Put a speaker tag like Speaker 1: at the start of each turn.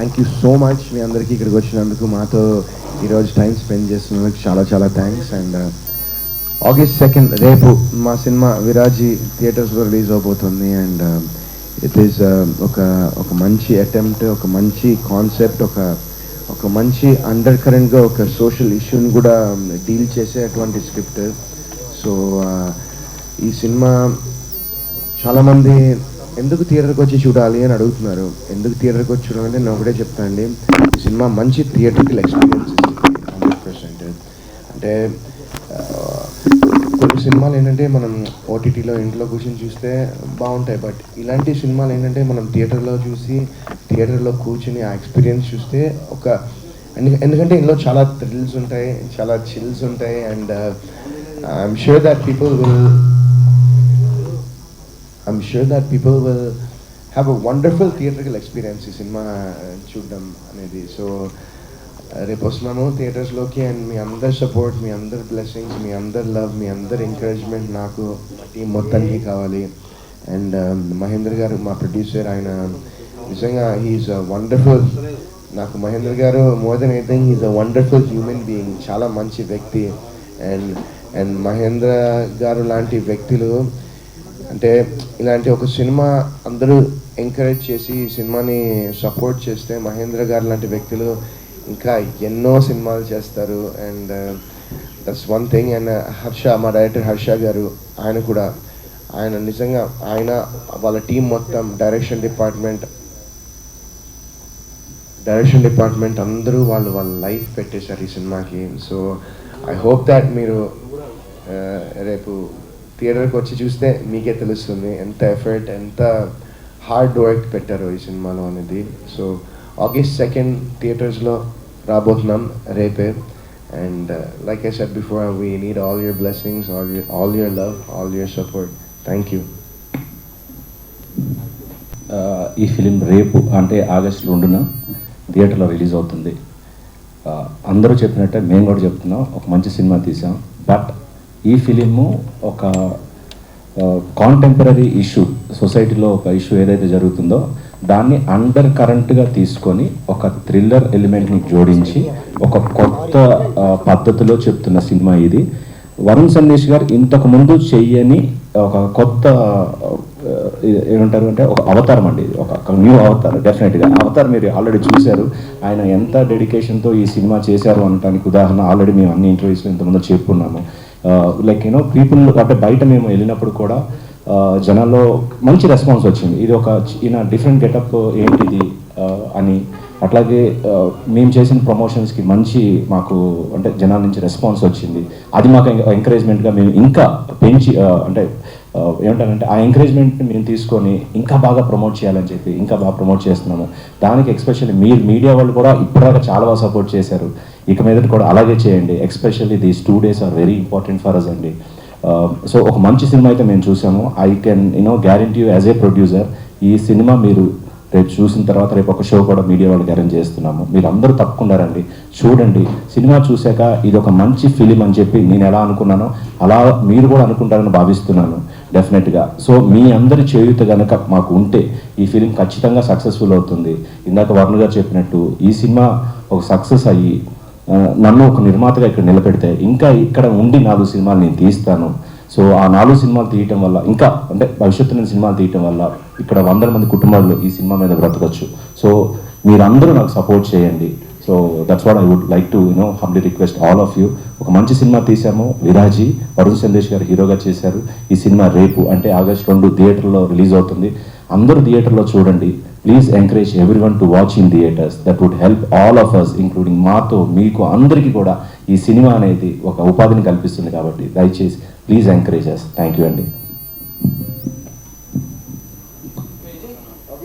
Speaker 1: Thank you so much మీ అందరికీ ఇక్కడికి వచ్చినందుకు, మాతో ఈరోజు టైం స్పెండ్ చేస్తున్నందుకు చాలా చాలా థ్యాంక్స్. అండ్ August 2nd రేపు మా సినిమా విరాజీ థియేటర్స్లో రిలీజ్ అవబోతుంది. అండ్ ఇట్ ఈస్ ఒక మంచి అటెంప్ట్, ఒక మంచి కాన్సెప్ట్, ఒక మంచి అండర్ కరెంట్గా ఒక సోషల్ ఇష్యూని కూడా డీల్ చేసేటువంటి స్క్రిప్ట్. సో ఈ సినిమా చాలామంది ఎందుకు థియేటర్కి వచ్చి చూడాలి అని అడుగుతున్నారు. ఎందుకు థియేటర్కి వచ్చి చూడాలంటే నేను ఒకటే చెప్తాను అండి, ఈ సినిమా మంచి థియేటర్కల్ ఎక్స్పీరియన్స్ 100%. అంటే కొన్ని సినిమాలు ఏంటంటే మనం ఓటీటీలో ఇంట్లో కూర్చొని చూస్తే బాగుంటాయి, బట్ ఇలాంటి సినిమాలు ఏంటంటే మనం థియేటర్లో కూర్చుని ఆ ఎక్స్పీరియన్స్ చూస్తే ఎందుకంటే ఇందులో చాలా థ్రిల్స్ ఉంటాయి, చాలా చిల్స్ ఉంటాయి. And I'm sure that people will have a wonderful theatrical experience ఈ సినిమా చూడడం అనేది. సో రేపు వస్తున్నాము థియేటర్స్లోకి. అండ్ మీ అందరి సపోర్ట్, మీ అందరి బ్లెస్సింగ్స్, మీ అందరి లవ్, మీ అందరి ఎంకరేజ్మెంట్ నాకు మా టీం మొత్తానికి కావాలి. అండ్ మహేంద్ర గారు మా ప్రొడ్యూసర్, ఆయన నిజంగా హీఈస్ అ వండర్ఫుల్, నాకు Mahendra garu more than anything he's a wonderful human being, చాలా మంచి వ్యక్తి. అండ్ మహేంద్ర గారు లాంటి వ్యక్తులు అంటే ఇలాంటి ఒక సినిమా అందరూ ఎంకరేజ్ చేసి ఈ సినిమాని సపోర్ట్ చేస్తే మహేంద్ర గారు లాంటి వ్యక్తులు ఇంకా ఎన్నో సినిమాలు చేస్తారు. And that's one thing. And Harsha, మా డైరెక్టర్ హర్ష గారు, ఆయన నిజంగా వాళ్ళ టీం మొత్తం డైరెక్షన్ డిపార్ట్మెంట్ అందరూ వాళ్ళ లైఫ్ పెట్టేశారు ఈ సినిమాకి. సో ఐ హోప్ దాట్ మీరు రేపు థియేటర్కి వచ్చి చూస్తే మీకే తెలుస్తుంది ఎంత ఎఫర్ట్, ఎంత హార్డ్ వర్క్ పెట్టారు ఈ సినిమాలో అనేది. సో August 2nd థియేటర్స్లో రాబోతున్నాం రేపే. And like I said before, we need all your blessings, all your love, all your support. Thank you.
Speaker 2: ఈ ఫిలిం రేపు అంటే August 2న థియేటర్లో రిలీజ్ అవుతుంది. అందరూ చెప్పినట్టే మేము కూడా చెప్తున్నాం, ఒక మంచి సినిమా తీసాం. బట్ ఈ ఫిలిము ఒక కాంటెంపరీ ఇష్యూ, సొసైటీలో ఒక ఇష్యూ ఏదైతే జరుగుతుందో దాన్ని అండర్ కరెంట్గా తీసుకొని ఒక థ్రిల్లర్ ఎలిమెంట్ని జోడించి ఒక కొత్త పద్ధతిలో చెప్తున్న సినిమా ఇది. వరుణ్ సందేశ్ గారు ఇంతకుముందు చెయ్యని ఒక కొత్త ఏమంటారు అంటే ఒక అవతారం అండి, ఒక న్యూ అవతార్. డెఫినెట్గా అవతార్ మీరు ఆల్రెడీ చూశారు, ఆయన ఎంత డెడికేషన్తో ఈ సినిమా చేశారు అనడానికి ఉదాహరణ ఆల్రెడీ మేము అన్ని ఇంటర్వ్యూస్లో ఇంతకుముందు చెప్పుకున్నాము. లైక్ పీపుల్ అంటే బయట మేము వెళ్ళినప్పుడు కూడా జనాల్లో మంచి రెస్పాన్స్ వచ్చింది. ఇది ఒక డిఫరెంట్ గెటప్ ఏంటిది అని. అట్లాగే మేము చేసిన ప్రమోషన్స్కి మంచి మాకు అంటే జనాల నుంచి రెస్పాన్స్ వచ్చింది. అది మాకు ఎంకరేజ్మెంట్గా మేము ఇంకా పెంచి అంటే ఏమంటారంటే ఆ ఎంకరేజ్మెంట్ని మేము తీసుకొని ఇంకా బాగా ప్రమోట్ చేయాలని చెప్పి ఇంకా బాగా ప్రమోట్ చేస్తున్నాము. దానికి ఎస్పెషల్లీ మీరు మీడియా వాళ్ళు కూడా ఇప్పటిదాకా చాలా బాగా సపోర్ట్ చేశారు. ఇక మీద కూడా అలాగే చేయండి. Especially these 2 days are very important for us అండి. సో ఒక మంచి సినిమా అయితే మేము చూసాము. I can guarantee you as a producer, ఈ సినిమా మీరు రేపు చూసిన తర్వాత రేపు ఒక షో కూడా మీడియా వాళ్ళు గ్యారెంటీ చేస్తున్నాము. మీరు అందరూ తప్పకుండా రండి, చూడండి. సినిమా చూశాక ఇది ఒక మంచి ఫిలిం అని చెప్పి నేను ఎలా అనుకున్నానో అలా మీరు కూడా అనుకుంటారని భావిస్తున్నాను డెఫినెట్గా. సో మీ అందరి చేయూత కనుక మాకు ఉంటే ఈ ఫిలిం ఖచ్చితంగా సక్సెస్ఫుల్ అవుతుంది. ఇందాక వరుణ్ గారు చెప్పినట్టు ఈ సినిమా ఒక సక్సెస్ అయ్యి నన్ను ఒక నిర్మాతగా ఇక్కడ నిలబెడితే ఇంకా ఇక్కడ ఉండి 4 సినిమాలు నేను తీస్తాను. సో ఆ 4 సినిమాలు తీయటం వల్ల ఇంకా అంటే భవిష్యత్తులో సినిమాలు తీయటం వల్ల ఇక్కడ 100 మంది కుటుంబాలు ఈ సినిమా మీద బ్రతకచ్చు. సో మీరందరూ నాకు సపోర్ట్ చేయండి. So that's what I would like to humbly request all of you. ఒక మంచి సినిమా తీసాము, విరాజీ, వరుణ్ సందేశ్ గారు హీరోగా చేశారు. ఈ సినిమా రేపు అంటే August 2 థియేటర్లో రిలీజ్ అవుతుంది. అందరూ థియేటర్లో చూడండి. Please encourage everyone to watch in theatres. That would help all of us, including మాతో మీకు అందరికీ కూడా ఈ సినిమా అనేది ఒక ఉపాధిని కల్పిస్తుంది. కాబట్టి దయచేసి please encourage us. Thank you అండి.